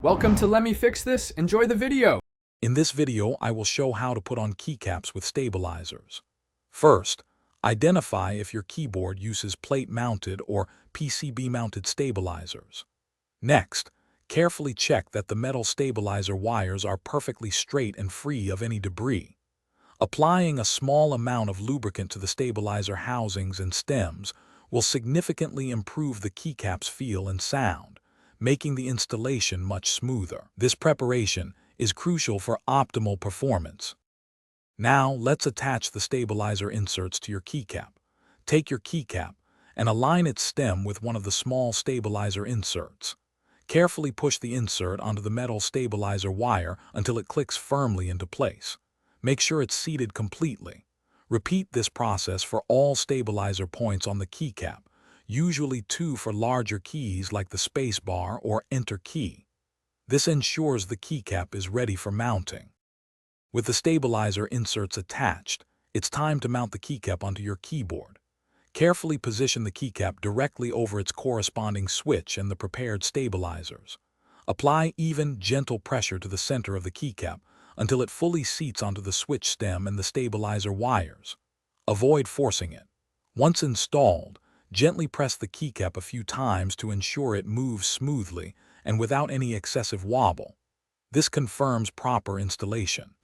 Welcome to Let Me Fix This. Enjoy the video. In this video, I will show how to put on keycaps with stabilizers. First, identify if your keyboard uses plate-mounted or PCB-mounted stabilizers. Next, carefully check that the metal stabilizer wires are perfectly straight and free of any debris. Applying a small amount of lubricant to the stabilizer housings and stems will significantly improve the keycap's feel and sound, making the installation much smoother. This preparation is crucial for optimal performance. Now, let's attach the stabilizer inserts to your keycap. Take your keycap and align its stem with one of the small stabilizer inserts. Carefully push the insert onto the metal stabilizer wire until it clicks firmly into place. Make sure it's seated completely. Repeat this process for all stabilizer points on the keycap, usually 2 for larger keys like the spacebar or Enter key. This ensures the keycap is ready for mounting. With the stabilizer inserts attached, it's time to mount the keycap onto your keyboard. Carefully position the keycap directly over its corresponding switch and the prepared stabilizers. Apply even, gentle pressure to the center of the keycap until it fully seats onto the switch stem and the stabilizer wires. Avoid forcing it. Once installed, gently press the keycap a few times to ensure it moves smoothly and without any excessive wobble. This confirms proper installation.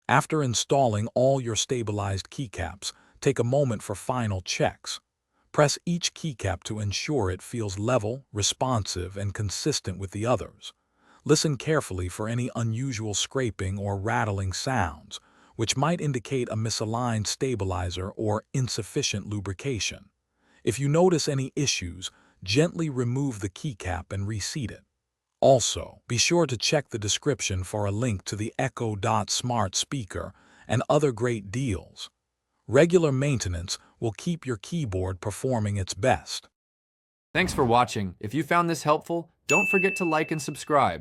After installing all your stabilized keycaps, take a moment for final checks. Press each keycap to ensure it feels level, responsive, and consistent with the others. Listen carefully for any unusual scraping or rattling sounds, which might indicate a misaligned stabilizer or insufficient lubrication. If you notice any issues, gently remove the keycap and reseat it. Also, be sure to check the description for a link to the Echo Dot smart speaker and other great deals. Regular maintenance will keep your keyboard performing its best. Thanks for watching. If you found this helpful, don't forget to like and subscribe.